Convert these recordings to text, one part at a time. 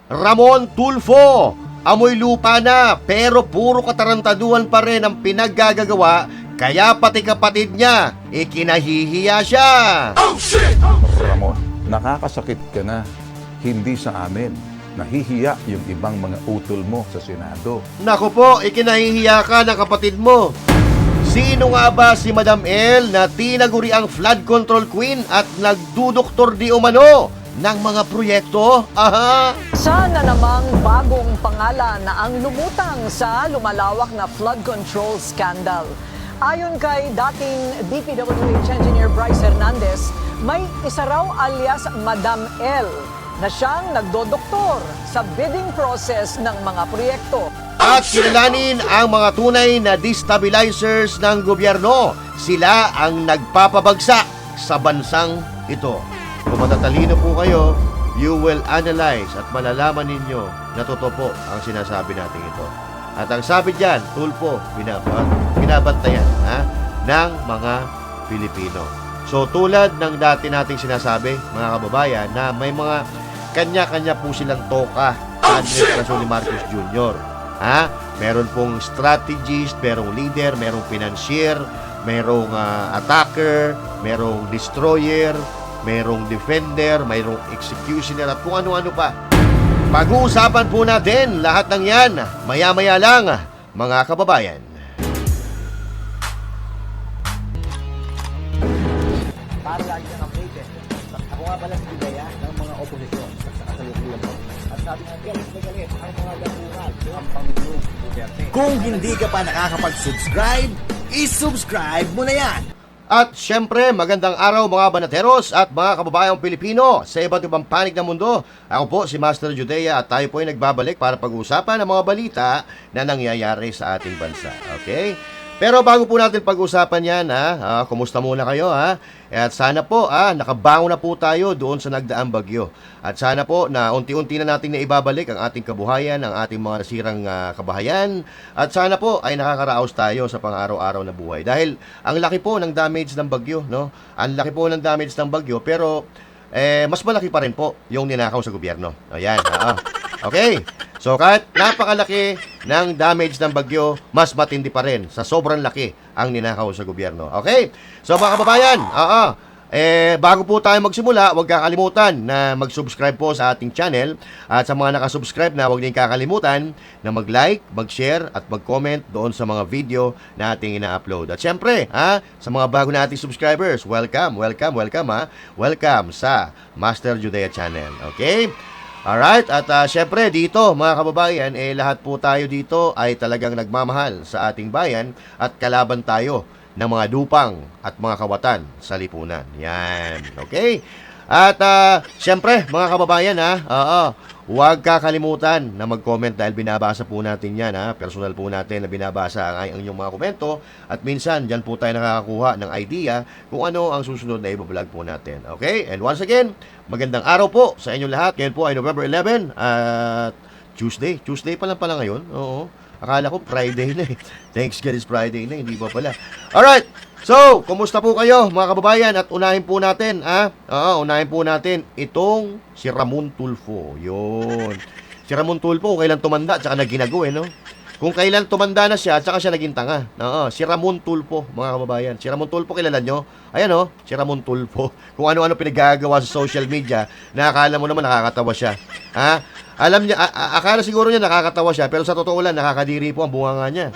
Ramon Tulfo, amoy lupa na pero puro katarantaduhan pa rin ang pinaggagawa kaya pati kapatid niya ikinahihiya siya. Ramon, nakakasakit ka na. Hindi sa amin. Nahihiya yung ibang mga utol mo sa Senado. Naku po, ikinahihiya ka ng kapatid mo. Sino nga ba si Madam L na tinaguri ang flood control queen at nagdudoktor di umano ng mga proyekto? Aha! Sana namang bagong pangalan na ang lumutang sa lumalawak na flood control scandal. Ayon kay dating DPWH Engineer Bryce Hernandez, may isa raw alias Madam L na siyang nagdodoktor sa bidding process ng mga proyekto. At kilalanin ang mga tunay na destabilizers ng gobyerno. Sila ang nagpapabagsak sa bansang ito. Kung matatalino po kayo, you will analyze at malalaman ninyo na totoo po ang sinasabi natin ito. At ang sabi dyan, Tulfo, binabantayan ng mga Pilipino. So tulad ng dati nating sinasabi, mga kababayan, na may mga kanya-kanya po silang toka sa administrasyon ni Marcos Jr. Meron pong strategist, merong leader, merong financier, merong attacker, merong destroyer, merong defender, mayroong executioner at kung ano-ano pa. Pag-uusapan po natin lahat ng yan maya-maya lang, mga kababayan. Para lagi kang updated. Ako nga pala si Bidaya ng mga oposisyon sa kasalukuyan mo. At sabi nga, galit na galit ang mga dapungan ng Pangulong Duterte. Kung hindi ka pa nakakapag-subscribe, i-subscribe mo na yan! At syempre, magandang araw mga banateros at mga kababayang Pilipino sa iba't ibang panig ng mundo. Ako po si Master Judea at tayo po ay nagbabalik para pag-usapan ang mga balita na nangyayari sa ating bansa. Okay? Pero bago po natin pag-usapan yan, kumusta muna kayo, At sana po, nakabangon na po tayo doon sa nagdaang bagyo. At sana po na unti-unti na natin naibabalik ang ating kabuhayan, ang ating mga nasirang kabahayan. At sana po ay nakakaraos tayo sa pang-araw-araw na buhay. Dahil ang laki po ng damage ng bagyo, no? Ang laki po ng damage ng bagyo, pero mas malaki pa rin po yung ninakaw sa gobyerno. Ayan, okay. So kahit napakalaki ng damage ng bagyo, mas matindi pa rin sa sobrang laki ang ninakaw sa gobyerno. Okay? So mga kababayan, bago po tayo magsimula, huwag kakalimutan na mag-subscribe po sa ating channel. At sa mga nakasubscribe na, huwag din kakalimutan na mag-like, mag-share at mag-comment doon sa mga video na ating ina-upload. At syempre, sa mga bago nating subscribers, welcome sa Master Judea Channel. Okay? Alright, at syempre dito mga kababayan, lahat po tayo dito ay talagang nagmamahal sa ating bayan at kalaban tayo ng mga dupang at mga kawatan sa lipunan. Yan, okay? At syempre mga kababayan, huwag kakalimutan na mag-comment dahil binabasa po natin yan, personal po natin na binabasa ang inyong mga komento at minsan dyan po tayo nakakakuha ng idea kung ano ang susunod na i-vlog po natin. Okay? And once again, magandang araw po sa inyong lahat. Ngayon po ay November 11 at Tuesday. Tuesday pa lang pala ngayon. Oo. Akala ko Friday na eh. Thanks God is Friday na, hindi ba pala? Alright! So, kumusta po kayo mga kababayan? At unahin po natin, unahin po natin itong si Ramon Tulfo. Yun. Si Ramon Tulfo, kailan tumanda, tsaka naginago no? Kung kailan tumanda na siya, tsaka siya naging tanga. Si Ramon Tulfo, mga kababayan. Si Ramon Tulfo, kilala nyo? Ayan si Ramon Tulfo. Kung ano-ano pinagagawa sa social media, nakakala mo naman nakakatawa siya. Alam niya, akala siguro niya nakakatawa siya, pero sa totoo lang, nakakadiri po ang bunganga niya.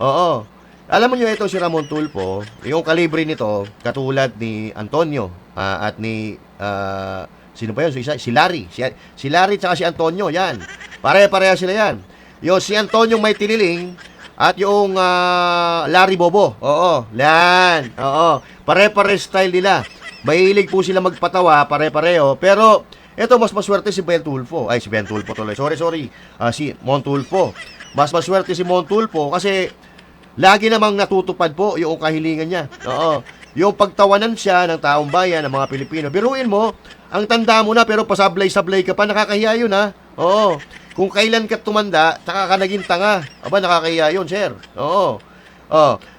Oo. Alam mo nyo ito si Ramon Tulfo, yung kalibre nito, katulad ni Antonio at ni, sino ba yun? Si Larry. Si Larry tsaka si Antonio, yan. Pare-pareha sila yan. Yung si Antonio may tiniling at yung Larry Bobo. Oo, yan. Oo, pare-pare style nila. Mahilig po sila magpatawa, pare-pareho. Pero, ito mas maswerte si Ben Tulfo. Ay, si Ben Tulfo tuloy. Sorry. Si Mon Tulfo. Mas maswerte si Mon Tulfo kasi lagi namang natutupad po yung kahilingan niya. Oo. Yung pagtawanan siya ng taong bayan, ng mga Pilipino. Biruin mo, ang tanda mo na pero pasablay-sablay ka pa, nakakahiya yun Oo. Kung kailan ka tumanda, taka ka naging tanga. Aba, nakakahiya yun, sir. Oo.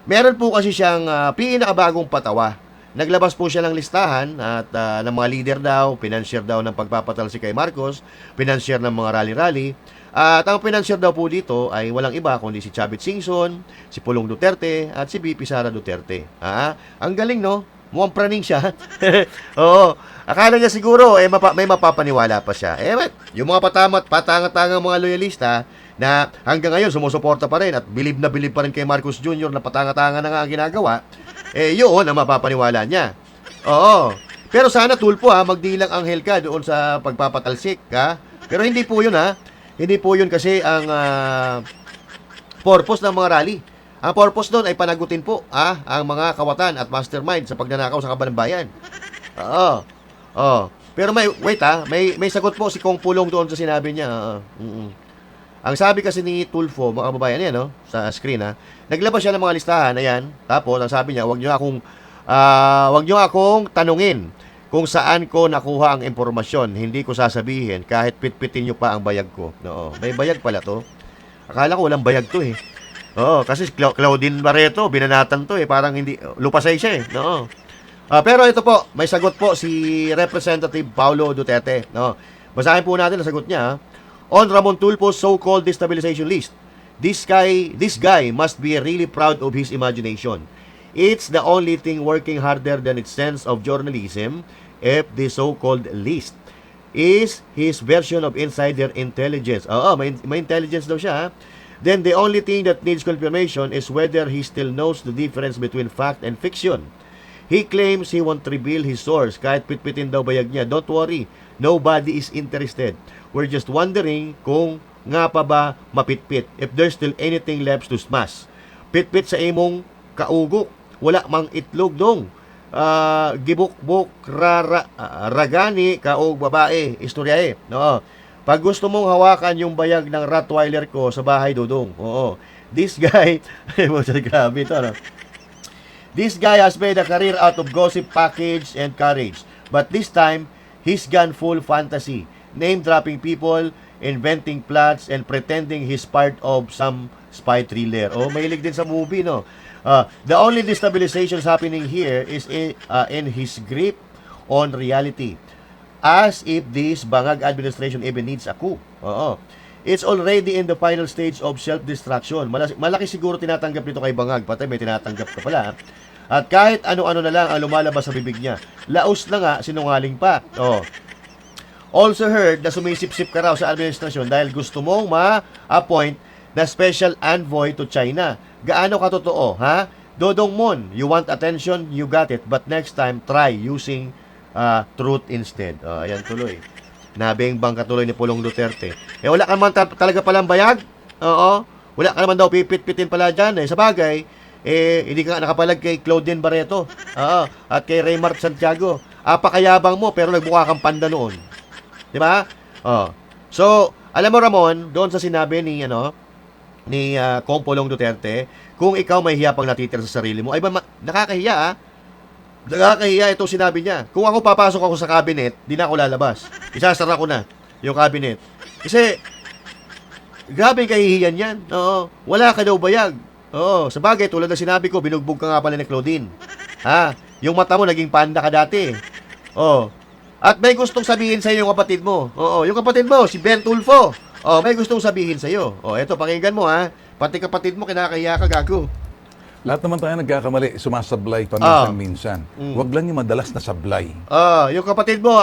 Meron po kasi siyang pinakabagong patawa naglabas po siya ng listahan at ng mga leader daw, financier daw ng pagpapatalsik kay Marcos, financier ng mga rally-rally. At ang financier daw po dito ay walang iba kundi si Chavit Singson, si Pulong Duterte at si VP Sara Duterte. Ang galing, no? Mukhang praning siya. Oo. Akala niya siguro may mapapaniwala pa siya. Yung mga patangat-tangang mga loyalista na hanggang ngayon sumusuporta pa rin at bilib na bilib pa rin kay Marcos Jr. na patanga-tanga na nga ang ginagawa, yun ang mapapaniwala niya. Oo. Pero sana, Tulfo, magdilang anghel ka doon sa pagpapatalsik, ha? Pero hindi po yun, ha? Hindi po yun kasi ang purpose ng mga rally. Ang purpose doon ay panagutin po ang mga kawatan at mastermind sa pagnanakaw sa kaban ng bayan. Oo. Pero may sagot po si Kong Pulong doon sa sinabi niya. Ang sabi kasi ni Tulfo, mga kababayan, yan, no, sa screen, naglabas siya ng mga listahan, ayan. Tapos, ang sabi niya, wag niyo akong tanungin kung saan ko nakuha ang impormasyon. Hindi ko sasabihin kahit pitpitin niyo pa ang bayag ko. Oo, may bayag pala to. Akala ko walang bayag to, Oo, kasi Claudine Barreto, binanatan to, parang hindi, lupasay siya, Oo. Pero ito po, may sagot po si Representative Paulo Duterte, no. Basahin po natin ang sagot niya, On Ramon Tulfo's so-called destabilization list, this guy must be really proud of his imagination. It's the only thing working harder than its sense of journalism if the so-called list is his version of insider intelligence. May intelligence daw siya, Then the only thing that needs confirmation is whether he still knows the difference between fact and fiction. He claims he won't reveal his source kahit pitpitin daw bayag niya. Don't worry, nobody is interested. We're just wondering kung nga pa ba mapitpit, if there's still anything left to smash. Pitpit sa imong kaugok, wala mang itlog dong. Gibukbok ragani kaog babae, istorya no. Pag gusto mong hawakan yung bayag ng Rottweiler ko sa bahay, Dudong. Oo. This guy, grabe ito, no? This guy has made a career out of gossip package and courage. But this time, he's gone full fantasy. Name-dropping people, inventing plots, and pretending he's part of some spy thriller. Mahilig din sa movie, no? The only destabilizations happening here is in his grip on reality. As if this Bangag administration even needs a coup. It's already in the final stage of self-destruction. Malaki siguro tinatanggap nito kay Bangag. Patay, may tinatanggap ka pala. At kahit ano-ano na lang ang lumalabas sa bibig niya. Laos na nga, sinungaling pa. Also heard na sumisip-sip ka raw sa administrasyon dahil gusto mong ma-appoint na special envoy to China. Gaano ka totoo, ha? Dodong Mon, you want attention, you got it. But next time, try using truth instead. Ayan tuloy. Nabeng-bang katuloy ni Pulong Duterte. Wala ka naman talaga palang bayag? Wala ka naman daw pipit-pitin pala dyan. Sa bagay, hindi ka nakapalag kay Claudine Barreto. At kay Raymar Santiago. Apakayabang mo, pero nagbuka kang panda noon. Diba? So, alam mo Ramon, doon sa sinabi ni Kong Pulong Duterte, kung ikaw may hiya pang natitira sa sarili mo, ay ba nakakahiya Nakakahiya itong sinabi niya. Kung ako papasok ako sa cabinet, di na ako lalabas. Isasara ko na yung cabinet. Kasi, grabe kahihiyan yan. Wala ka daw bayag. Sa bagay, tulad na sinabi ko, binugbog ka nga pala ni Claudine. Yung mata mo, naging panda ka dati. At may gustong sabihin sa iyo yung kapatid mo. Yung kapatid mo, si Ben Tulfo. May gustong sabihin sa iyo. Eto, pakinggan mo Pati kapatid mo, kinakahiya ka, gago. Lahat naman tayo nagkakamali, sumasablay paminsan-minsan. Huwag lang yung madalas na sablay. Yung kapatid mo,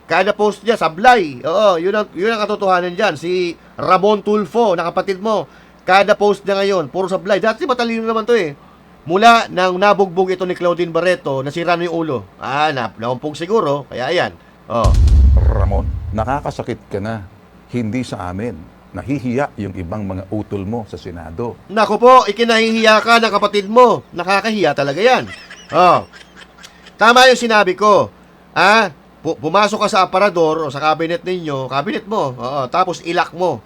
kada post niya, sablay. Yun ang katotohanan dyan. Si Ramon Tulfo, na kapatid mo, kada post niya ngayon, puro sablay. Dati matalino naman to Mula nang nabugbog ito ni Claudine Barreto, nasira na yung ulo. Naumpog siguro, kaya ayan. Ramon, nakakasakit ka na. Hindi sa amin. Nahihiya yung ibang mga utol mo sa Senado. Naku po, ikinahihiya ka ng kapatid mo. Nakakahiya talaga yan. Tama yung sinabi ko. Pumasok ka sa aparador o sa cabinet ninyo, cabinet mo, tapos ilak mo.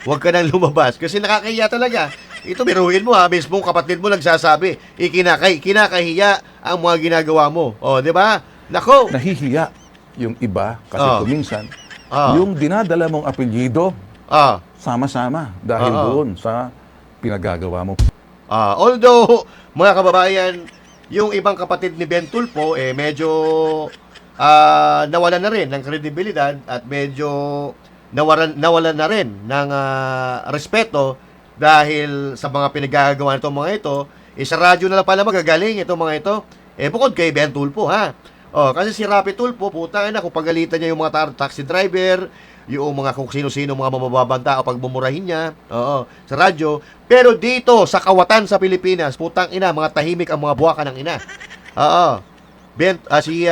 Huwag ka nang lumabas kasi nakakahiya talaga. Ito biruhin mo mismo kapatid mo nagsasabi, kinakahiya ang mga ginagawa mo. Di ba? Nako. Nahihiya yung iba kasi kuminsan, yung dinadala mong apelyido, sama-sama dahil doon sa pinagagawa mo. Although, mga kababayan, yung ibang kapatid ni Ben Tulfo, medyo nawalan na rin ng kredibilidad at medyo nawalan na rin ng respeto dahil sa mga pinagagawa nitong mga ito. Sa radyo na lang pala magagaling itong mga ito. Bukod kay Ben Tulfo, ha? Kasi si Rapi Tulfo, putang ina, kung pagalitan niya yung mga taxi driver, yung mga kung sino-sino mga mamababang tao pag bumurahin niya, sa radyo. Pero dito, sa kawatan sa Pilipinas, putang ina, mga tahimik ang mga buwaka ng ina. Si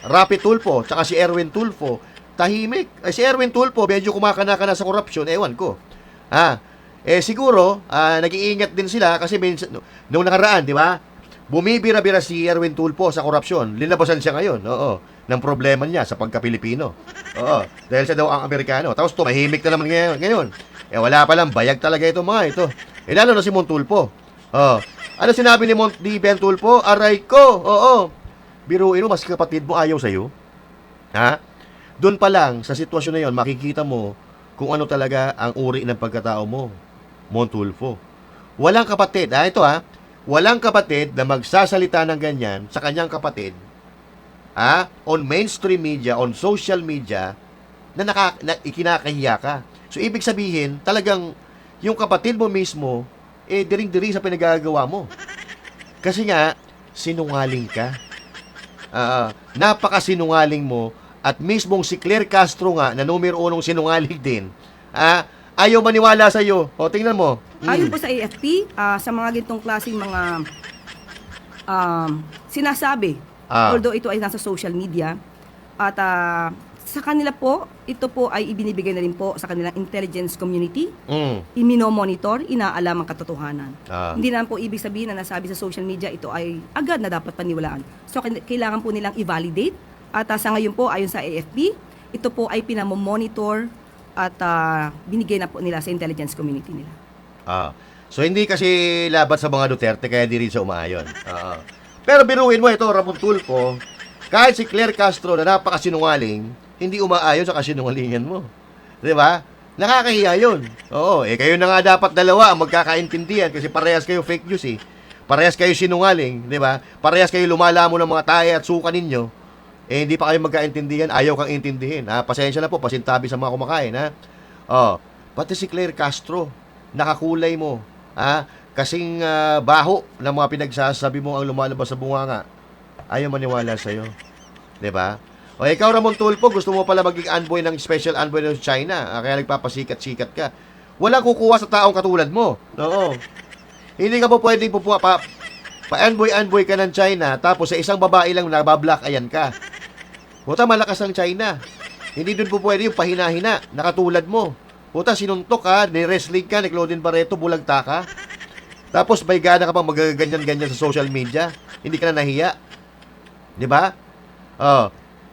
Rapi Tulfo, tsaka si Erwin Tulfo, tahimik. Si Erwin Tulfo, medyo kumakana-kana sa korupsyon, ewan ko. Siguro, nag-iingat din sila kasi nung nakaraan, di ba? Bumibira-bira si Erwin Tulfo sa korupsyon. Linabasan siya ngayon, ng problema niya sa pagka-Pilipino. Dahil siya daw ang Amerikano. Tapos tumahimik na naman ngayon. Wala pa lang, bayag talaga ito mga ito. Lalo na si Montulfo. Ano sinabi ni Ben Tulfo? Aray ko, biruin mo, mas kapatid mo ayaw sa'yo. Doon pa lang, sa sitwasyon na yon, makikita mo kung ano talaga ang uri ng pagkatao mo, Montulfo. Walang kapatid, walang kapatid na magsasalita ng ganyan sa kanyang kapatid, on mainstream media, on social media, na ikinakahiya ka. So, ibig sabihin, talagang yung kapatid mo mismo, diring-diri sa pinagagawa mo. Kasi nga, sinungaling ka. Napakasinungaling mo, at mismong si Claire Castro nga, na numero 1 sinungaling din, ayaw maniwala sa'yo. Tingnan mo. Ayon po sa AFP, sa mga gintong klaseng mga sinasabi, although ito ay nasa social media, at sa kanila po, ito po ay ibinibigay na rin po sa kanilang intelligence community, iminomonitor, inaalam ang katotohanan. Hindi naman po ibig sabihin na nasabi sa social media, ito ay agad na dapat paniwalaan. So, kailangan po nilang i-validate, at sa ngayon po, ayon sa AFP, ito po ay pinamomonitor at binigay na po nila sa intelligence community nila. So, hindi kasi labat sa mga Duterte, kaya di rin siya umaayon. Pero biruin mo ito, Ramon Tulfo, kahit si Claire Castro na napakasinungaling, hindi umaayon sa kasinungalingan mo. Di ba? Nakakahiya yun. Kayo na nga dapat dalawa ang magkakaintindihan kasi parehas kayo fake news Parehas kayo sinungaling, di ba? Parehas kayo lumalamo ng mga taya at suka ninyo. Hindi pa kayo magkaintindihan, ayaw kang intindihin. Pasensya na po, pasintabi sa mga kumakain, pati si Claire Castro, nakakulay mo, kasing baho ng mga pinagsasabi mo ang lumalabas sa bunganga. Ayaw maniwala sa'yo. Diba? Ikaw, Ramon Tulfo, gusto mo pala maging envoy ng special envoy ng China, kaya nagpapasikat-sikat ka. Walang kukuha sa taong katulad mo. Hindi ka po pwedeng pa-envoy ka ng China, tapos sa isang babae lang nabablock, ayan ka. Puta, malakas ang China. Hindi doon po pwede yung pahina-hina, nakatulad mo. Puta, sinuntok ka, ni-wrestling ka, ni Claudine Barreto, bulagta ka. Tapos may gana ka pang magaganyan-ganyan sa social media. Hindi ka na nahiya. Di ba?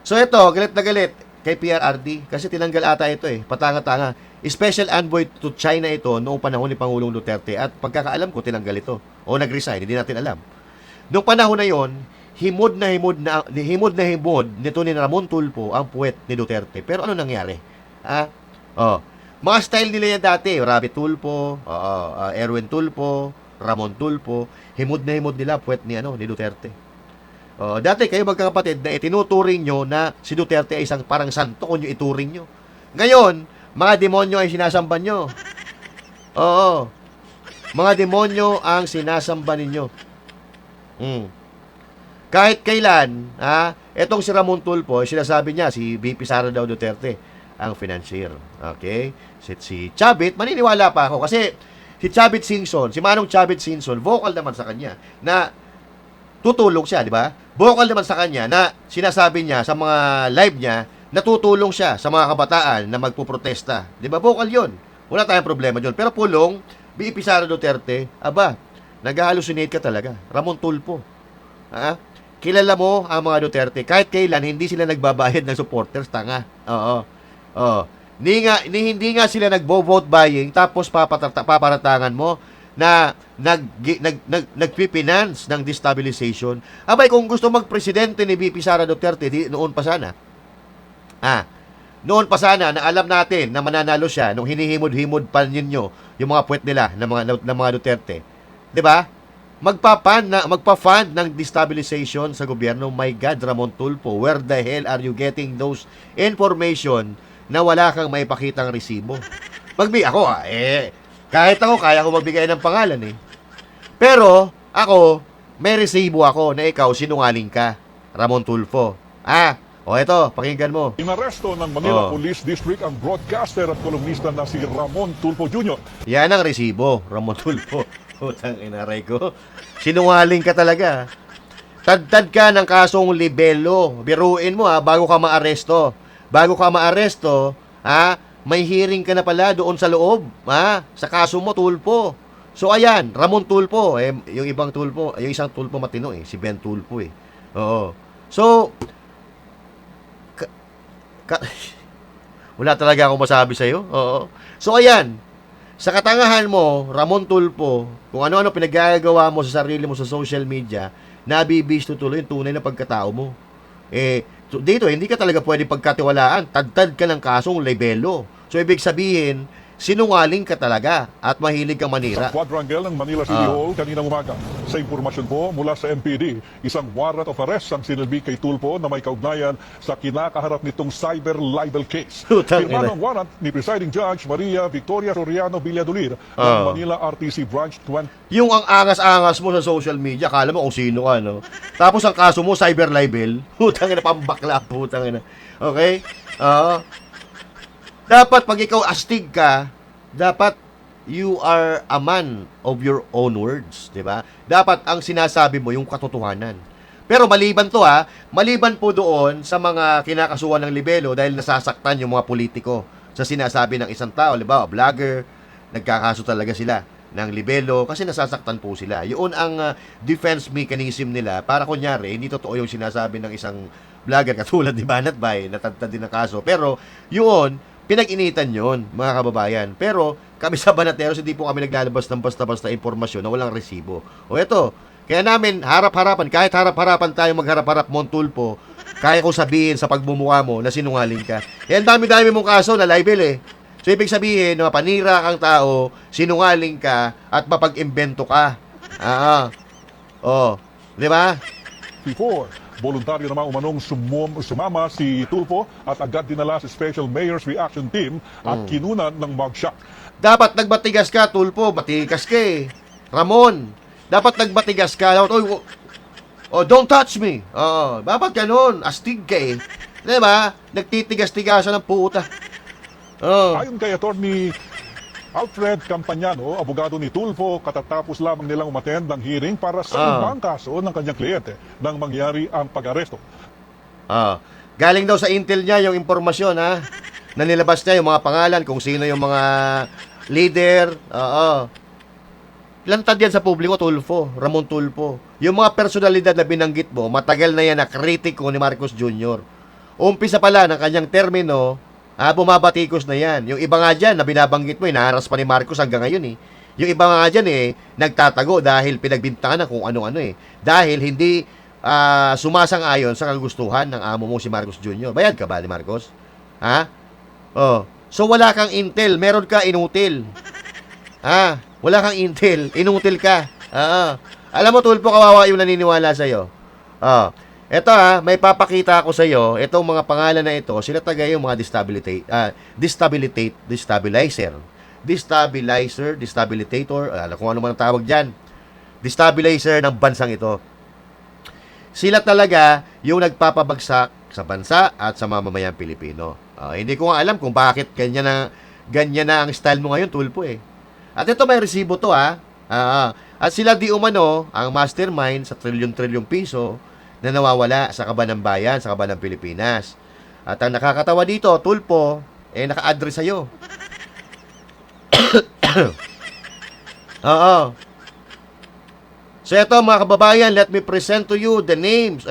So ito, galit na galit kay PRRD kasi tinanggal ata ito patanga-tanga. Special envoy to China ito noong panahon ni Pangulong Duterte at pagkakaalam ko tinanggal ito o nag-resign, hindi natin alam. Noong panahon na yon, himod na himod nito ni Ramon Tulfo ang puwet ni Duterte. Pero ano nangyari? Mga style nila yan dati, Rapi Tulfo, Erwin Tulfo, Ramon Tulfo, himod na himod nila puwet ni Duterte. Dati kayo magkakapatid na itinuturing nyo na si Duterte ay isang parang santo kung nyo ituring nyo. Ngayon, mga demonyo ay sinasamba nyo. Mga demonyo ang sinasamba ninyo. Kahit kailan, etong si Ramon Tulfo, sinasabi niya, si VP Sara daw Duterte, ang financier. Okay? Si Chavit, maniniwala pa ako. Kasi si Chavit Singson, si Manong Chavit Singson, vocal naman sa kanya na tutulong siya, di ba? Vocal naman sa kanya na sinasabi niya sa mga live niya na tutulong siya sa mga kabataan na magpuprotesta. Di ba? Vocal yun. Wala tayong problema yun. Pero pulong, VP Sara Duterte, nag-hallucinate ka talaga. Ramon Tulfo. Kilala mo ang mga Duterte. Kahit kailan, hindi sila nagbabayad ng supporters. Tanga. Hindi nga sila nagbo-vote buying tapos paparatangan mo na nagpipinance ng destabilization. Abay, kung gusto magpresidente ni VP Sara Duterte, noon pa sana. Noon pa sana na alam natin na mananalo siya nung hinihimod-himod pa ninyo yung mga puwet nila ng mga Duterte. 'Di ba? magpa-fund ng destabilization sa gobyerno. My God, Ramon Tulfo, where the hell are you getting those information na wala kang maipakitang resibo? Kahit ako, kaya ko magbigay ng pangalan eh. Pero, ako, may resibo ako na ikaw sinungaling ka, Ramon Tulfo. Eto, pakinggan mo. Inaresto ng Manila Police District ang broadcaster at kolumnista na si Ramon Tulfo Jr. Yan ang resibo, Ramon Tulfo. Putang inaray ko. Sinungaling ka talaga. Tadtad ka ng kasong libelo. Biruin mo bago ka maaresto. Bago ka maaresto, may hearing ka na pala doon sa loob, sa kaso mo, Tulfo. So ayan, Ramon Tulfo, yung ibang Tulfo, yung isang Tulfo matino si Ben Tulfo Oo. So wala talaga akong masabi sa iyo. Oo. So ayan, sa katangahan mo, Ramon Tulfo, kung ano-ano pinagagawa mo sa sarili mo sa social media, nabibisto tuloy yung tunay na pagkatao mo. So dito, hindi ka talaga pwede pagkatiwalaan. Tadtad ka ng kasong libelo. So, ibig sabihin, sinungaling ka talaga at mahilig kang manira. Sa quadrangle ng Manila City Hall kaninang umaga. Sa impormasyon po mula sa MPD, isang warrant of arrest ang sinilbi kay Tulfo na may kaugnayan sa kinakaharap nitong cyber libel case. Pirma ng warrant ni Presiding Judge Maria Victoria Soriano Villadolir ng Manila RTC Branch 20. Yung ang angas-angas mo sa social media, kala mo kung sino ka, no? Tapos ang kaso mo, cyber libel. Putang ina, pambakla, putang ina. Okay? Dapat pag ikaw astig ka, dapat you are a man of your own words, 'di ba? Dapat ang sinasabi mo yung katotohanan. Pero maliban to maliban po doon sa mga kinakasuhan ng libelo dahil nasasaktan yung mga politiko sa sinasabi ng isang tao, 'di ba? Vlogger, nagkakaso talaga sila ng libelo kasi nasasaktan po sila. Yun ang defense mechanism nila para kunyari hindi totoo yung sinasabi ng isang vlogger katulad ni Banat Bay, natagtad din ng kaso. Pero yun pinag-initan yon, mga kababayan. Pero kami sa Banateros, hindi po kami naglalabas ng basta-basta impormasyon na walang resibo. Eto, kaya namin harap-harapan, kahit harap-harapan tayo magharap-harap, Mon Tulfo, kaya ko sabihin sa pagmumukha mo na sinungaling ka. Yan dami-dami mong kaso na libel So ibig sabihin, na panira kang tao, sinungaling ka, at mapag-imbento ka. Di ba? Before, voluntaryo naman umanong sumama si Tulfo at agad dinala sa Special Mayor's Reaction Team at kinunan ng mugshot. Dapat nagbatigas ka, Tulfo. Batigas ka Ramon, dapat nagbatigas ka. Don't touch me. Dapat ganun. Astig ka Diba? Nagtitigas-tigasan ng puta. Ayon kay Attorney Alfred Campagnano, abogado ni Tulfo, katatapos lamang nilang umattend ng hearing para sa ibang kaso ng kanyang kliyente nang mangyari ang pag-aresto. Galing daw sa intel niya yung impormasyon na nilabas niya yung mga pangalan, kung sino yung mga leader. Lantad yan sa publiko, Tulfo, Ramon Tulfo. Yung mga personalidad na binanggit mo, matagal na yan na kritiko ni Marcos Jr. Umpisa pala ng kanyang termino, bumabatikos na yan. Yung iba nga dyan na binabanggit mo, naharas pa ni Marcos hanggang ngayon Yung iba nga dyan nagtatago dahil pinagbintangan ng kung ano-ano Dahil hindi sumasang-ayon sa kagustuhan ng amo mo si Marcos Jr. Bayad ka ba ni Marcos? So wala kang intel, meron ka inutil. Wala kang intel, inutil ka. Alam mo, Tulfo, kawawa yung naniniwala sa'yo. Ito may papakita ako sa iyo, itong mga pangalan na ito, sila taga yung mga destabilitator, kung ano man ang tawag diyan. Destabilizer ng bansang ito. Sila talaga yung nagpapabagsak sa bansa at sa mamamayang Pilipino. Hindi ko nga alam kung bakit ganyan na ang style mo ngayon, Tulfo At ito may resibo to at sila di umano ang mastermind sa trilyon-trilyong piso na nawawala sa kaban ng bayan, sa kaban ng Pilipinas. At ang nakakatawa dito, Tulfo, naka-address sa'yo. So ito mga kababayan, let me present to you the names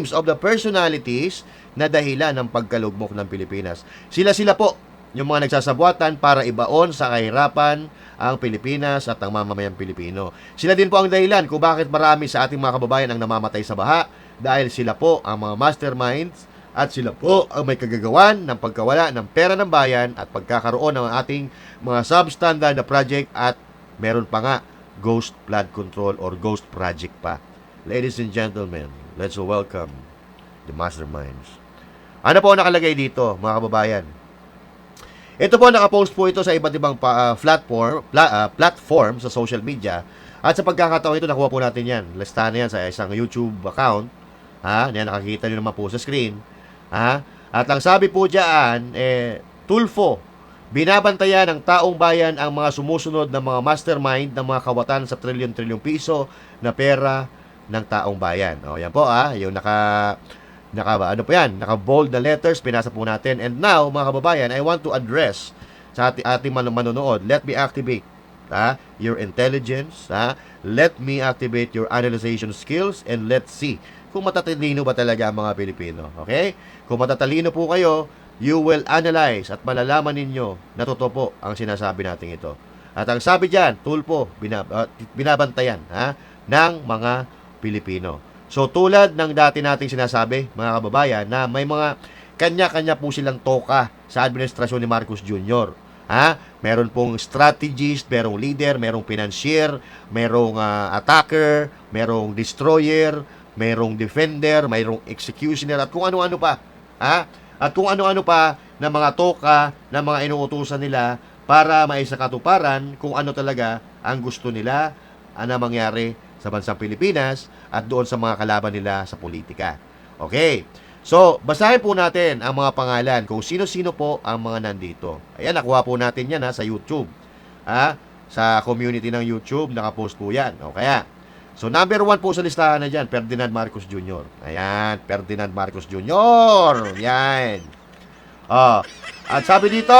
of the personalities na dahilan ng pagkalugmok ng Pilipinas. Sila po yung mga nagsasabuatan para ibaon sa kahirapan ang Pilipinas at ang mamamayang Pilipino. Sila din po ang dahilan kung bakit marami sa ating mga kababayan ang namamatay sa baha dahil sila po ang mga masterminds at sila po ang may kagagawan ng pagkawala ng pera ng bayan at pagkakaroon ng ating mga substandard na project at meron pa nga ghost flood control or ghost project pa. Ladies and gentlemen, let's welcome the masterminds. Ano po ang nakalagay dito, mga kababayan? Ito po, nakapost po ito sa iba't ibang platform sa social media. At sa pagkakataon ito, nakuha po natin yan. Listahan na yan sa isang YouTube account. Yan, nakakita nyo naman po sa screen. At ang sabi po dyan, Tulfo, binabantayan ng taong bayan ang mga sumusunod na mga mastermind ng mga kawatan sa trilyon-trilyong piso na pera ng taong bayan. O, yan po, yung naka-bold na letters, pinasa po natin. And now, mga kababayan, I want to address sa ating manonood. Let me activate your intelligence. Let me activate your analyzation skills, and let's see kung matatalino ba talaga ang mga Pilipino. Okay? Kung matatalino po kayo, you will analyze at malalaman ninyo na totoo po ang sinasabi natin ito. At ang sabi dyan, Tulfo, binabantayan ng mga Pilipino. So tulad ng dati nating sinasabi, mga kababayan, na may mga kanya-kanya po silang toka sa administrasyon ni Marcos Jr. Meron pong strategist, merong leader, merong financier, merong attacker, merong destroyer, merong defender, merong executioner, at kung ano-ano pa. At kung ano-ano pa na mga toka na mga inuutusan nila para maisakatuparan kung ano talaga ang gusto nila na mangyari sa bansang Pilipinas at doon sa mga kalaban nila sa politika. Okay. So, basahin po natin ang mga pangalan kung sino-sino po ang mga nandito. Ayan, nakuha po natin yan sa YouTube. Sa community ng YouTube, nakapost po yan. O kaya, so number 1 po sa listahan na dyan, Ferdinand Marcos Jr. Ayan, Ferdinand Marcos Jr. Yan. At sabi dito,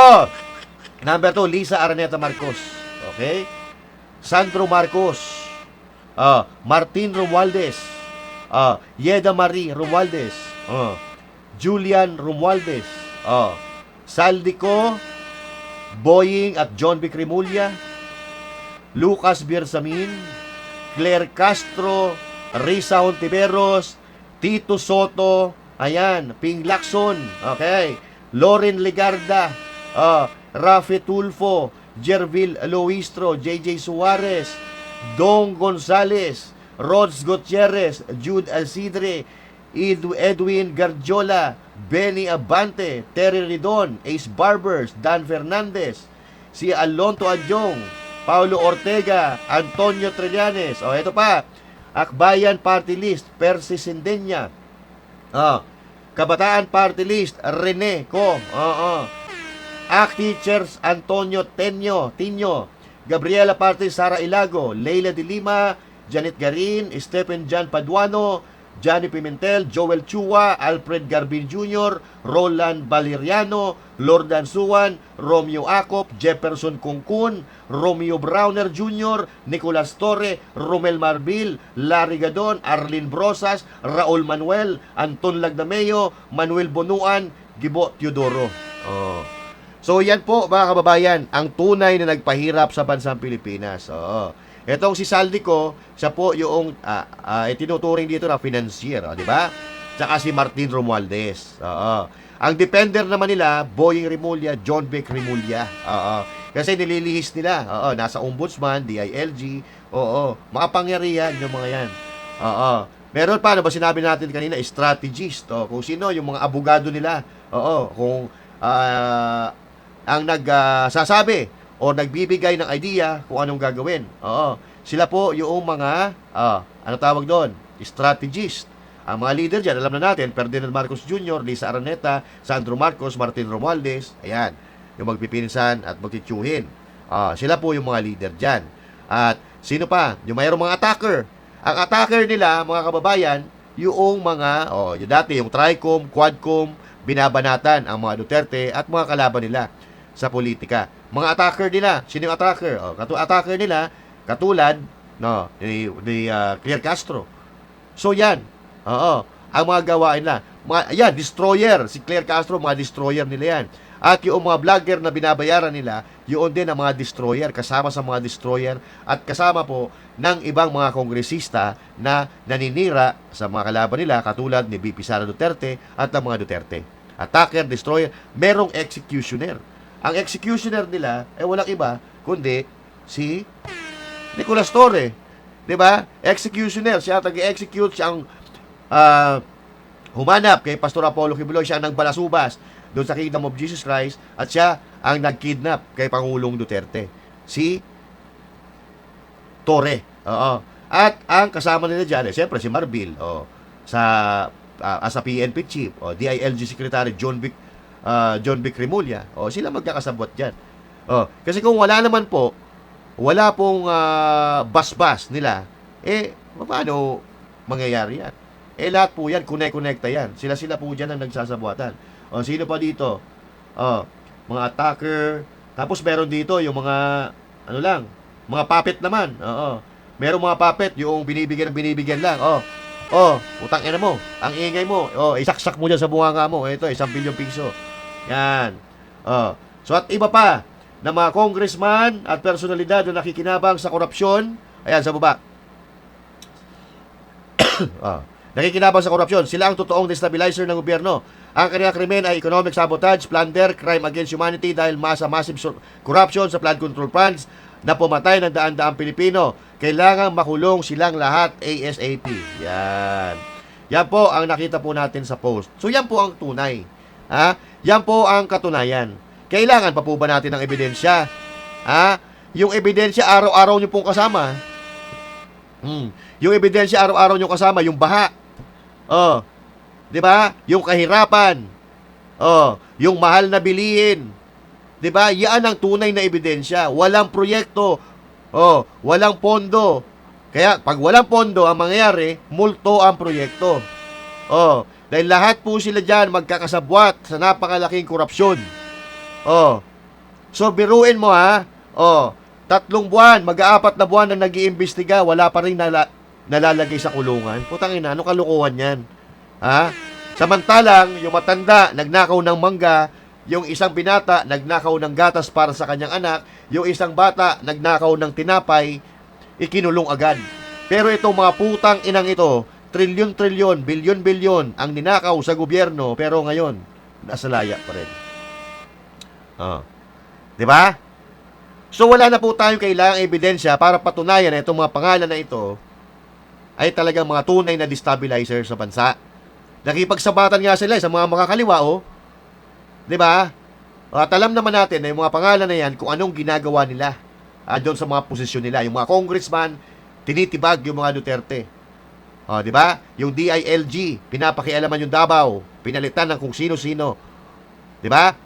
number 2, Lisa Araneta Marcos. Okay? Sandro Marcos. Martin Romualdez. Yeda Marie Romualdez. Julian Romualdez. Saldico Boying at John B. Cremulya. Lucas Birsamin. Claire Castro, Risa Hontiveros, Tito Soto, ayan, Ping Lacson, okay, Loren Legarda, Rafi Tulfo, Jervil Luistro, JJ Suarez, Dong Gonzales, Rods Gutierrez, Jude Alcidre, Edwin Garjola, Benny Abante, Terry Ridon, Ace Barbers, Dan Fernandez, si Alonto Adjong, Paulo Ortega, Antonio Trillanes. Ito pa. Akbayan Party List, Percy Sindenya. Kabataan Party List, Rene Co. ACT Teachers, Antonio Tinio. Gabriela Party, Sara Ilago. Leila de Lima, Janet Garin, Stephen Jan Paduano, Johnny Pimentel, Joel Chua, Alfred Garbin Jr., Roland Valeriano, Lordan Suwan, Romeo Acop, Jefferson Kungkun, Romeo Browner Jr., Nicolas Torre, Romel Marbil, Larry Gadon, Arlene Brosas, Raul Manuel, Anton Lagdameo, Manuel Bonuan, Gibo Teodoro. So yan po, mga kababayan, ang tunay na nagpahirap sa bansang Pilipinas. Etong si Saldico, siya po yung itinuturing dito na financier, di ba? Tsaka si Martin Romualdez. Ang defender naman nila, Boying Rimulya, John B. Rimulya. Kasi nililihis nila. Nasa ombudsman, DILG. Mga pangyarihan yung mga yan. Meron pa, ba sinabi natin kanina, strategist. Kung sino, yung mga abogado nila. Kung ang nagsasabi o nagbibigay ng idea kung anong gagawin. Sila po yung mga, ano tawag doon? Strategist. Ang mga leader dyan, alam na natin, Ferdinand Marcos Jr., Lisa Araneta, Sandro Marcos, Martin Romualdez, ayan, yung magpipinsan at magtitsuhin. Sila po yung mga leader dyan. At sino pa? Yung mayroong mga attacker. Ang attacker nila, mga kababayan, yung mga, yung dati, yung Tricom, Quadcom, binabanatan ang mga Duterte at mga kalaban nila sa politika. Mga attacker nila, sino yung attacker? Attacker nila, katulad ni Claire Castro. So yan, ang mga gawain nila. Destroyer, si Claire Castro, mga destroyer nila yan. At yung mga vlogger na binabayaran nila, yun din ang mga destroyer, kasama sa mga destroyer, at kasama po ng ibang mga kongresista na naninira sa mga kalaban nila, katulad ni VP Sara Duterte at ng mga Duterte. Attacker, destroyer, merong executioner. Ang executioner nila ay walang iba kundi si Nicolas Torre. 'Di ba? Executioner. Siya tag-execute, siya ang humanap kay Pastor Apollo Kibuloy, siya ang nagbalasubas doon sa Kingdom of Jesus Christ at siya ang nagkidnap kay Pangulong Duterte. Si Torre. Oo. At ang kasama nila dyan, siyempre si Marbil, as a PNP chief, DILG Secretary John Vic Remulla, sila magkakasabot dyan. Kasi kung wala naman po, wala pong basbas nila, paano mangyayari yan? Lahat po yan, connect-connecta yan. Sila po dyan ang nagsasabuatan. Sino pa dito? Mga attacker. Tapos meron dito yung mga, mga puppet naman. Meron mga puppet, yung binibigyan lang. Utang ina mo, ang ingay mo. Isaksak mo dyan sa bunganga mo. Ito, 1 bilyong piso. Yan. So at iba pa, na mga congressman at personalidad na nakikinabang sa korupsyon. Ayan, sa baba. Nakikinabang sa korupsyon. Sila ang totoong destabilizer ng gobyerno. Ang kanilang krimen ay economic sabotage, plunder, crime against humanity dahil massive corruption sa flood control funds na pumatay ng daan-daang Pilipino. Kailangang makulong silang lahat ASAP. Yan. Yan po ang nakita po natin sa post. So yan po ang tunay. Yan po ang katunayan. Kailangan pa po ba natin ng ebidensya? Yung ebidensya araw-araw nyo pong kasama. Yung ebidensya araw-araw nyo kasama, yung baha. 'Di ba? Yung kahirapan. Yung mahal na bilihin. 'Di ba? Yan ang tunay na ebidensya. Walang proyekto. Walang pondo. Kaya pag walang pondo, ang mangyayari, multo ang proyekto. Dahil lahat po sila diyan magkakasabwat sa napakalaking korupsyon. So biruin mo 3 buwan, mag-4 na buwan na nag-iimbestiga, wala pa rin nalalagay sa kulungan. Putang ina, ano kalukuhan yan? Samantalang, yung matanda, nagnakaw ng mangga, yung isang binata, nagnakaw ng gatas para sa kanyang anak, yung isang bata, nagnakaw ng tinapay, ikinulong agad. Pero itong mga putang inang ito, trilyon-trilyon, bilyon-bilyon ang ninakaw sa gobyerno, pero ngayon, nasa laya pa rin. Diba? So wala na po tayong kailangang ebidensya para patunayan na itong mga pangalan na ito ay talagang mga tunay na destabilizer sa bansa. Nakipagsabatan nga sila sa mga makakaliwa, Diba? At alam naman natin na yung mga pangalan na yan kung anong ginagawa nila doon sa mga posisyon nila. Yung mga congressman, tinitibag yung mga Duterte. Diba? Yung DILG, pinapakialaman yung Davao, pinalitan ng kung sino-sino. Diba?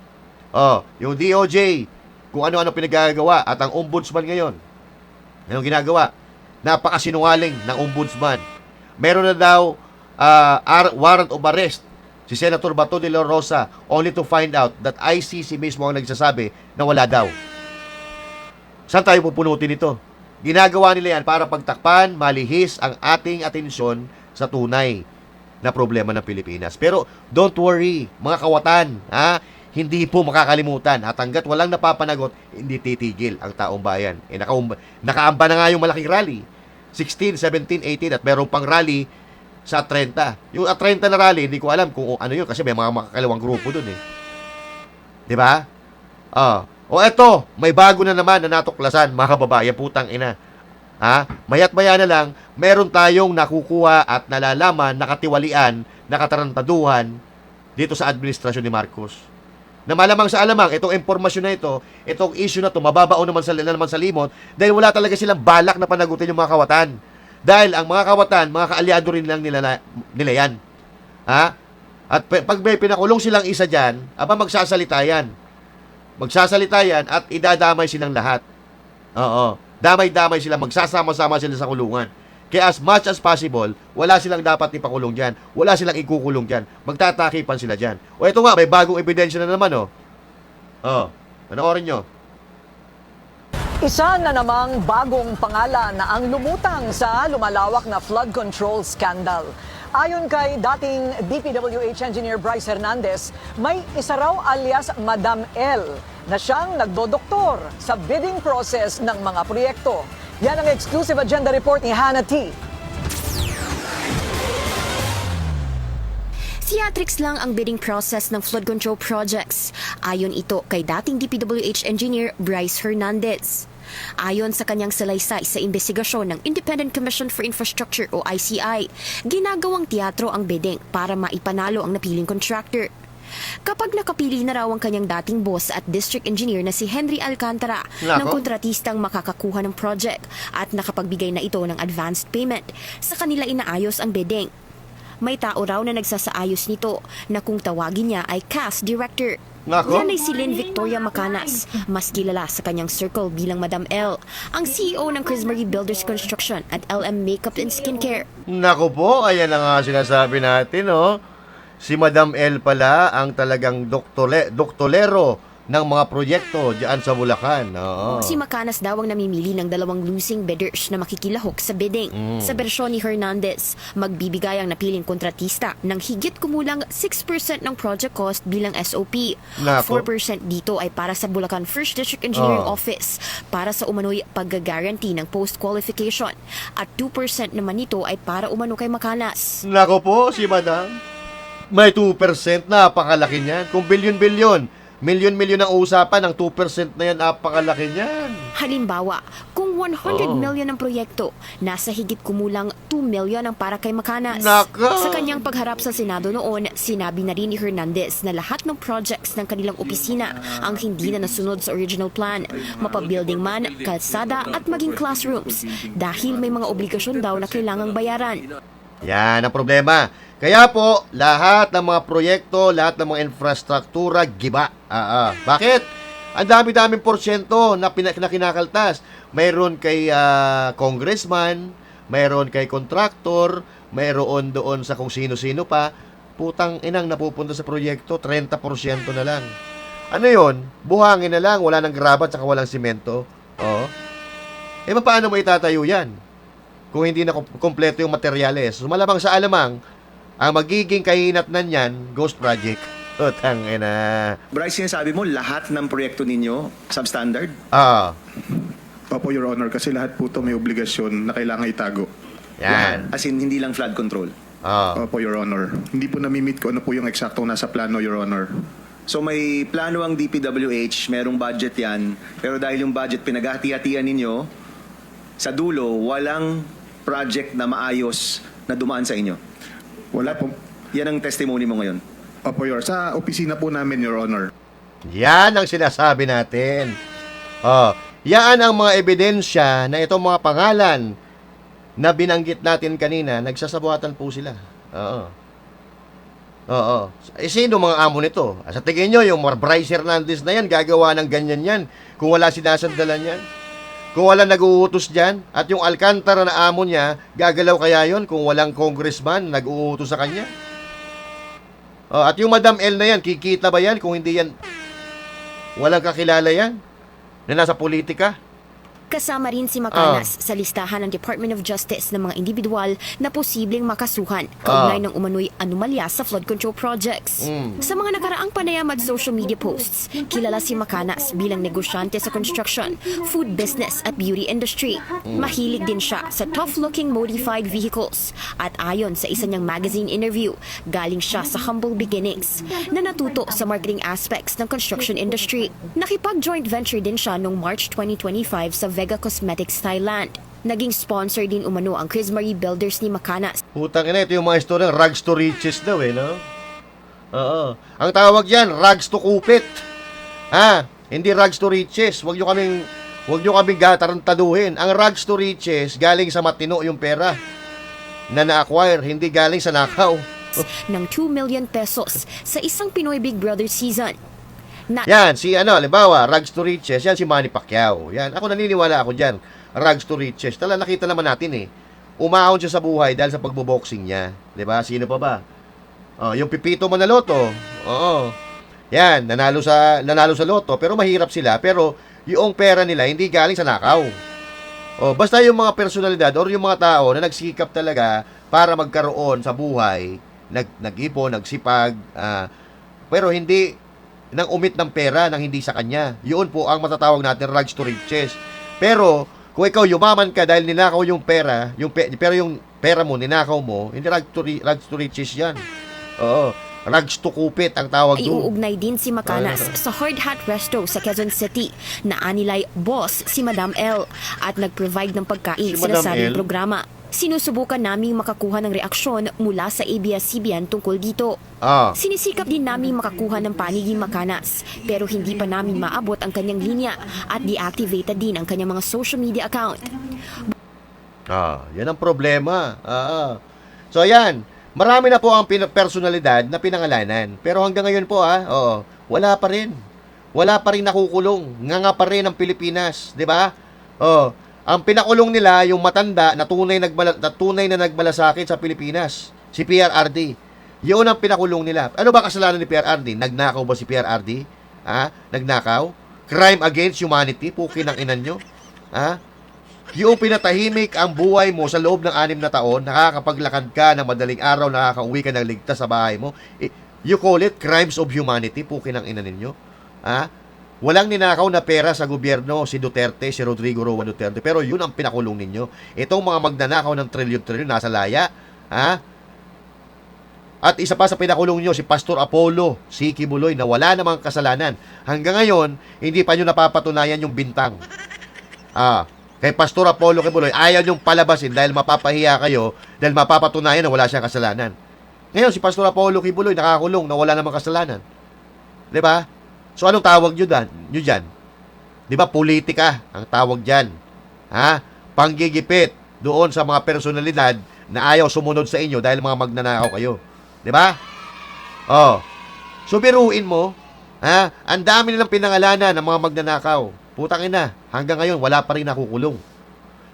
Yung DOJ, kung ano-ano pinagagawa. At ang ombudsman ngayon, anong ginagawa? Napakasinungaling ng ombudsman. Meron na daw warrant of arrest si Senator Bato de la Rosa only to find out that ICC mismo ang nagsasabi na wala daw. Saan tayo pupunutin ito? Ginagawa nila yan para pagtakpan, malihis ang ating atensyon sa tunay na problema ng Pilipinas. Pero don't worry, mga kawatan, hindi po makakalimutan. At hanggat walang napapanagot, hindi titigil ang taong bayan. Nakaamba na nga yung malaking rally. 16, 17, 18 at meron pang rally sa 30. Yung 30 na rally, hindi ko alam kung ano yun kasi may mga makakalawang grupo dun eh. Diba? Eto, may bago na naman na natuklasan, mga kababayan, putang ina. Mayat maya na lang, meron tayong nakukuha at nalalaman, nakatiwalian, nakatarantaduhan dito sa administrasyon ni Marcos. Na malamang sa alamang, itong impormasyon na ito, itong issue na ito, mababao naman sa limot dahil wala talaga silang balak na panagutin yung mga kawatan. Dahil ang mga kawatan, mga kaalyado rin lang nila yan. At pag may pinakulong silang isa dyan, magsasalita yan. Magsasalita yan at idadamay silang lahat. Damay-damay sila, magsasama-sama sila sa kulungan. Kaya as much as possible, wala silang dapat ipakulong dyan. Wala silang ikukulong dyan. Magtatakipan sila dyan. Ito nga, may bagong ebidensya na naman, panoorin nyo. Isa na namang bagong pangalan na ang lumutang sa lumalawak na flood control scandal. Ayon kay dating DPWH Engineer Bryce Hernandez, may isa raw alias Madam L na siyang nagdodoktor sa bidding process ng mga proyekto. Yan ang exclusive agenda report ni Hannah T. Theatrics lang ang bidding process ng flood control projects. Ayon ito kay dating DPWH Engineer Bryce Hernandez. Ayon sa kanyang salaysay sa investigasyon ng Independent Commission for Infrastructure o ICI, ginagawang teatro ang bidding para maipanalo ang napiling contractor. Kapag nakapili na raw ang kanyang dating boss at district engineer na si Henry Alcantara ng Nako. kontratistang makakakuha ng project at nakapagbigay na ito ng advanced payment, sa kanila inaayos ang bidding. May tao raw na nagsasaayos nito na kung tawagin niya ay cast director. Nako. Yan ay si Lynn Victoria Macanas, mas kilala sa kanyang circle bilang Madam L, ang CEO ng Chris Marie Builders Construction at LM Makeup and Skincare. Naku po, ayan na nga sinasabi natin, oh. Si Madam L pala ang talagang doktolero ng mga proyekto diyan sa Bulacan. Oo. Si Macanas daw ang namimili ng dalawang losing bidders na makikilahok sa bidding. Sa bersyon ni Hernandez, magbibigay ang napiling kontratista ng higit kumulang 6% ng project cost bilang SOP. Nako. 4% dito ay para sa Bulacan First District Engineering Office para sa umano'y pag-guarantee ng post-qualification at 2% naman nito ay para umano kay Macanas. Naku po, si Madam. May 2%, napakalaki niyan. Kung bilyon-bilyon, milyon-milyon ang usapan, ang 2% na yan, napakalaki niyan. Halimbawa, kung 100 million ang proyekto, nasa higit kumulang 2 million ang para kay Macanas. Nako! Sa kanyang pagharap sa Senado noon, sinabi na rin ni Hernandez na lahat ng projects ng kanilang opisina ang hindi na nasunod sa original plan, mapabuilding man, kalsada at maging classrooms, dahil may mga obligasyon daw na kailangang bayaran. Yan ang problema. Kaya po, lahat ng mga proyekto, lahat ng mga infrastruktura, giba. Bakit? Ang dami-daming porsyento na kinakaltas. Mayroon kay congressman, mayroon kay contractor, mayroon doon sa kung sino-sino pa. Putang inang napupunta sa proyekto, 30% na lang. Ano yon? Buhangin na lang, wala nang graba at walang simento. Oh. Paano mo itatayo yan? Kung hindi na kompleto yung materyales. So, malamang sa alamang, ang magiging kahinatnan niyan, ghost project. Utang ina. Bryce, sinasabi mo lahat ng proyekto ninyo substandard? Opo, Your Honor, kasi lahat po ito may obligasyon na kailangan itago. Yan. As in, hindi lang flood control. Opo, Your Honor. Hindi po namimit ko ano po yung eksaktong nasa plano, Your Honor. So may plano ang DPWH, merong budget yan, pero dahil yung budget pinaghati-hatian ninyo, sa dulo, walang project na maayos na dumaan sa inyo. Wala po. Yan ang testimony mo ngayon. Opo, Your. Sa opisina po namin, Your Honor. Yan ang sinasabi natin. Yan ang mga ebidensya na itong mga pangalan na binanggit natin kanina, nagsasabuatan po sila. Sino mga amo nito? Sa tingin nyo, yung Bryce Hernandez na yan, gagawa ng ganyan yan kung wala sinasandalan yan? Kung wala nag-uutos dyan, at yung Alcantara na amo niya, gagalaw kaya yon kung walang congressman nag-uutos sa kanya? At yung Madam L na yan, kikita ba yan kung hindi yan walang kakilala yan na nasa politika? Kasama rin si Macanas sa listahan ng Department of Justice ng mga individual na posibleng makasuhan kaugnay ng umano'y anomalya sa flood control projects. Sa mga nakaraang panayam at social media posts, kilala si Macanas bilang negosyante sa construction, food business at beauty industry. Mahilig din siya sa tough-looking modified vehicles at ayon sa isa niyang magazine interview, galing siya sa humble beginnings na natuto sa marketing aspects ng construction industry. Nakipag-joint venture din siya noong March 2025 sa Vega Cosmetics, Thailand. Naging sponsor din umano ang Chris Marie Builders ni Macanas. Putang ina, ito yung mga istorya, rags to riches daw no? Ang tawag yan, rags to kupit. Hindi rags to riches. Huwag nyo kaming gatarantaduhin. Ang rags to riches, galing sa matino yung pera na na-acquire, hindi galing sa nakaw. Ng 2 million pesos sa isang Pinoy Big Brother season. Yan, halimbawa, rags to riches, yan si Manny Pacquiao. Yan, ako naniniwala ako dyan. Rags to riches. Nakita naman natin Umahon siya sa buhay dahil sa pagboboxing niya. Diba? Sino pa ba? Yung Pipito Manaloto. Yan, nanalo sa loto, pero mahirap sila. Pero yung pera nila, hindi galing sa nakaw. Basta yung mga personalidad or yung mga tao na nagsikap talaga para magkaroon sa buhay, nag-ipon, nagsipag, pero hindi nang umit ng pera nang hindi sa kanya. Yun po ang matatawag natin rags to riches. Pero kung ikaw yumaman ka dahil ninakaw yung pera, pero yung pera mo ninakaw mo, hindi rags to riches yan. Rags to kupit ang tawag Ay doon. uugnay din si Macanas sa Hard Hat Resto sa Quezon City na anilay boss si Madam L at nag-provide ng pagkain Si sa Madam nasabing L? programa. Sinusubukan naming makakuha ng reaksyon mula sa ABS-CBN tungkol dito. Ah. Sinisikap din naming makakuha ng panig ni Macanas pero hindi pa namin maabot ang kanyang linya at deactivated din ang kanyang mga social media account. Yan ang problema. So yan, marami na po ang personalidad na pinangalanan. Pero hanggang ngayon po wala pa rin. Wala pa rin nakukulong. Nga pa rin ang Pilipinas, 'di ba? Ang pinakulong nila yung matanda na tunay na nagmalasakit sa Pilipinas, si PRRD. Yun ang pinakulong nila. Ano ba kasalanan ni PRRD? Nagnakaw ba si PRRD? Nagnakaw? Crime against humanity? Pukin ang inan nyo? Yung pinatahimik ang buhay mo sa loob ng 6 na taon, nakakapaglakad ka ng madaling araw, nakakauwi ka ng ligtas sa bahay mo, you call it crimes of humanity? Pukin ang inan ninyo? Walang ninakaw na pera sa gobyerno si Duterte, si Rodrigo Roa Duterte, pero yun ang pinakulong ninyo. Itong mga magnanakaw ng trilyon-trilyon nasa laya, At isa pa sa pinakulong nyo, si Pastor Apollo, si Kibuloy, na wala namang kasalanan. Hanggang ngayon, hindi pa nyo napapatunayan yung bintang. Kay Pastor Apollo Kibuloy, ayaw nyong palabasin dahil mapapahiya kayo, dahil mapapatunayan na wala siyang kasalanan. Ngayon, si Pastor Apollo Kibuloy, nakakulong na wala namang kasalanan. Diba? So, anong tawag nyo dyan? Di ba, politika ang tawag dyan. Panggigipit doon sa mga personalidad na ayaw sumunod sa inyo dahil mga magnanakaw kayo. Di ba? So, biruin mo, ang dami nilang pinangalanan ng mga magnanakaw. Putang ina, hanggang ngayon, wala pa rin nakukulong.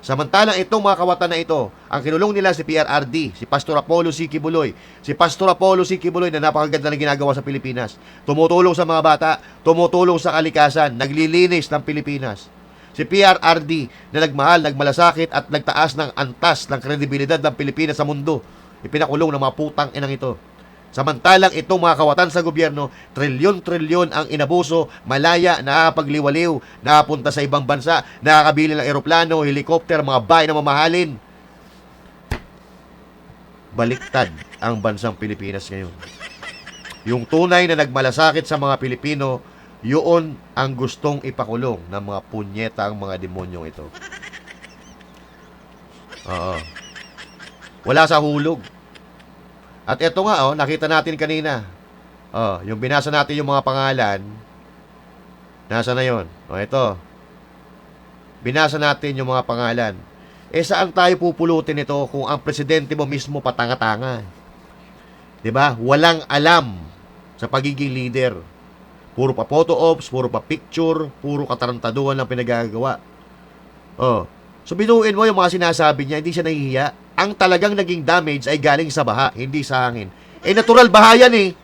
Samantalang itong mga kawatan na ito, ang kinulong nila si PRRD, si Pastor Apollo C. Kibuloy. Si Pastor Apollo C. Kibuloy na napakaganda na ginagawa sa Pilipinas. Tumutulong sa mga bata, tumutulong sa kalikasan, naglilinis ng Pilipinas. Si PRRD na nagmahal, nagmalasakit at nagtaas ng antas ng kredibilidad ng Pilipinas sa mundo. Ipinakulong ng mga putang inang ito. Samantalang itong mga kawatan sa gobyerno, trilyon-trilyon ang inabuso, malaya, nakakapagliwaliw, nakapunta sa ibang bansa, nakakabili ng eroplano, helikopter, mga bahay na mamahalin. Baliktad ang bansang Pilipinas ngayon. Yung tunay na nagmalasakit sa mga Pilipino, yun ang gustong ipakulong ng mga punyeta ang mga demonyong ito. Wala sa hulog. At ito nga, nakita natin kanina. Yung binasa natin yung mga pangalan. Nasa na yun? Ito. Binasa natin yung mga pangalan. Saan tayo pupulutin ito kung ang presidente mo mismo patanga-tanga? Diba? Walang alam sa pagiging leader. Puro pa photo ops, puro pa picture, puro katarantaduhan lang pinagagawa. So binuin mo yung mga sinasabi niya, hindi siya nahihiya. Ang talagang naging damage ay galing sa baha, hindi sa hangin. Natural baha yan eh.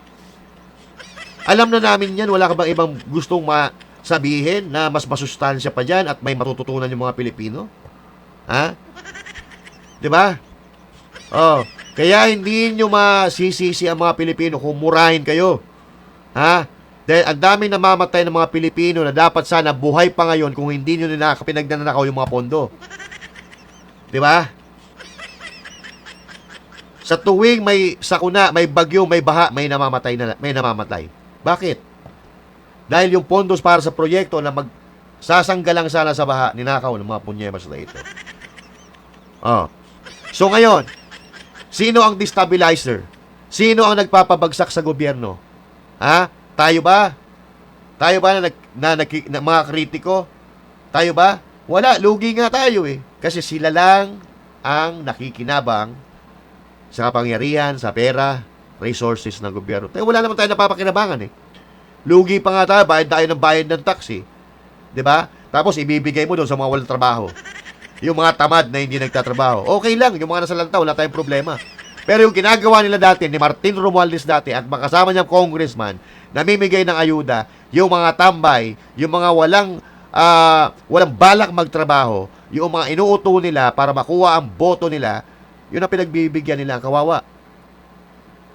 Alam na namin yan, wala ka bang ibang gustong sabihin na mas masustansya pa dyan at may matututunan yung mga Pilipino? Diba? Kaya hindi nyo masisisi ang mga Pilipino kung murahin kayo. Dahil ang daming namamatay ng mga Pilipino na dapat sana buhay pa ngayon kung hindi nyo pinagdanakaw yung mga pondo. Diba? Sa tuwing may sakuna, may bagyo, may baha, may namamatay. Bakit? Dahil yung pondos para sa proyekto na magsasanggalang sana sa baha, ninakaw ng mga punyemas na ito. So ngayon, sino ang destabilizer? Sino ang nagpapabagsak sa gobyerno? Tayo ba? Tayo ba na mga kritiko? Tayo ba? Wala, lugi nga tayo eh. Kasi sila lang ang nakikinabang sa kapangyarihan, sa pera, resources ng gobyerno. Tayo wala naman tayo napapakinabangan eh. Lugi pa nga tayo, bayad ng tax eh. 'Di ba? Tapos ibibigay mo doon sa mga walang trabaho. Yung mga tamad na hindi nagtatrabaho. Okay lang, yung mga nasa lantaw, wala tayong problema. Pero yung ginagawa nila dati, ni Martin Romualdez dati, at makasama niyang congressman, namimigay ng ayuda, yung mga tambay, yung mga walang balak magtrabaho, yung mga inuuto nila para makuha ang boto nila, yun ang pinagbibigyan nila, ang kawawa.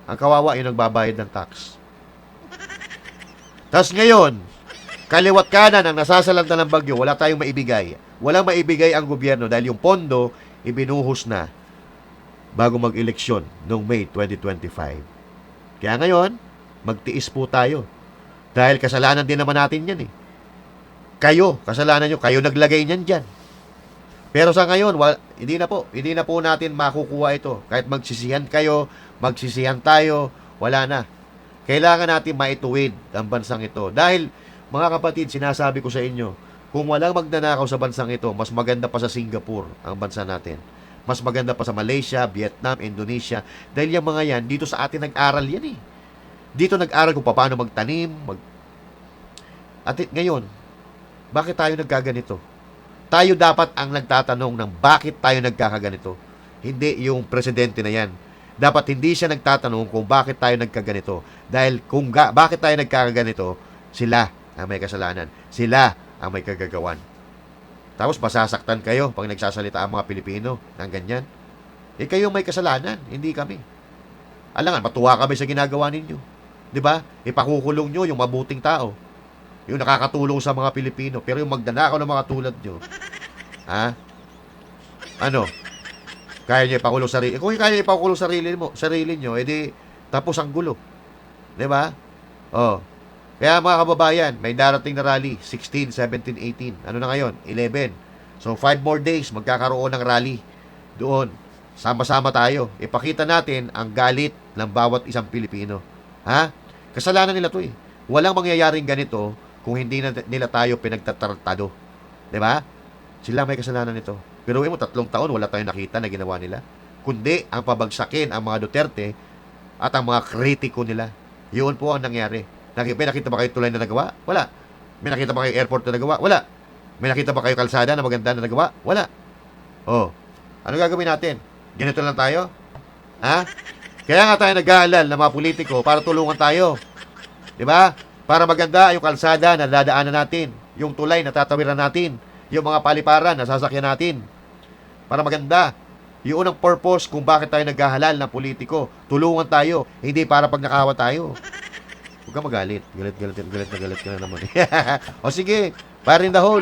Ang kawawa yung nagbabayad ng tax. Tapos ngayon, kaliwat kanan ang nasasalanta ng bagyo, wala tayong maibigay. Walang maibigay ang gobyerno dahil yung pondo, ibinuhos na bago mag-eleksyon noong May 2025. Kaya ngayon, magtiis po tayo. Dahil kasalanan din naman natin yan eh. Kayo, kasalanan nyo, kayo naglagay niyan dyan. Pero sa ngayon, hindi na po natin makukuha ito. Kahit magsisihan kayo, magsisihan tayo, wala na. Kailangan natin maituwid ang bansang ito. Dahil, mga kapatid, sinasabi ko sa inyo, kung walang magnanakaw sa bansang ito, mas maganda pa sa Singapore ang bansa natin. Mas maganda pa sa Malaysia, Vietnam, Indonesia. Dahil yung mga yan, dito sa atin nag-aral yan eh. Dito nag-aral kung paano magtanim. At ngayon, bakit tayo nagkaganito? Tayo dapat ang nagtatanong ng bakit tayo nagkakaganito. Hindi yung presidente na yan. Dapat hindi siya nagtatanong kung bakit tayo nagkaganito. Dahil kung bakit tayo nagkakaganito, sila ang may kasalanan. Sila ang may kagagawan. Tapos masasaktan kayo pag nagsasalita ang mga Pilipino ng ganyan. Eh kayo may kasalanan, hindi kami. Alangan, matuwa kami sa ginagawa ninyo. 'Di ba? Ipakukulong nyo yung mabuting tao. Yung nakakatulong sa mga Pilipino. Pero yung magdanakaw ng mga tulad nyo, ha? Ano? Kaya nyo ipakulong sarili. Kung kaya nyo ipakulong sarili nyo, edi tapos ang gulo. 'Di ba? Oh. Kaya mga kababayan, may darating na rally, 16, 17, 18. Ano na ngayon? 11. So, 5 more days, magkakaroon ng rally. Doon, sama-sama tayo. Ipakita natin ang galit ng bawat isang Pilipino. Ha? Kasalanan nila to eh. Walang mangyayaring ganito kung hindi na nila tayo pinagtatartado. 'Di ba? Sila may kasalanan nito. Pero mo 3 taon, wala tayong nakita na ginawa nila. Kundi, ang pabagsakin ang mga Duterte at ang mga kritiko nila. Yun po ang nangyari. May nakita ba kayo tulay na nagawa? Wala. May nakita ba kayo airport na nagawa? Wala. May nakita ba kayo kalsada na maganda na nagawa? Wala. Oh. Ano gagawin natin? Ganito lang tayo? Ha? Kaya nga tayo nag-aalala ng mga politiko para tulungan tayo. 'Di ba? Para maganda yung kalsada na dadaanan natin, yung tulay na tatawiran natin, yung mga paliparan na sasakyan natin. Para maganda. Yung unang purpose kung bakit tayo naghahalal ng politiko. Tulungan tayo, hindi para pag nakawa tayo. Huwag ka magalit. Galit ka na naman. O sige, fire in the hole.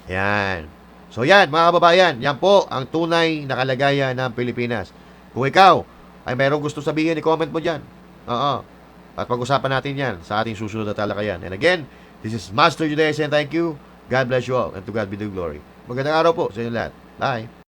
Yan. So yan, mga kababayan, yan po ang tunay na kalagayan ng Pilipinas. Kung ikaw ay mayroong gusto sabihin, i-comment mo dyan. Oo. At pag-usapan natin yan sa ating susunod na talakayan. And again, this is Master Judaism. Thank you. God bless you all. And to God be the glory. Magandang araw po sa inyo lahat. Bye.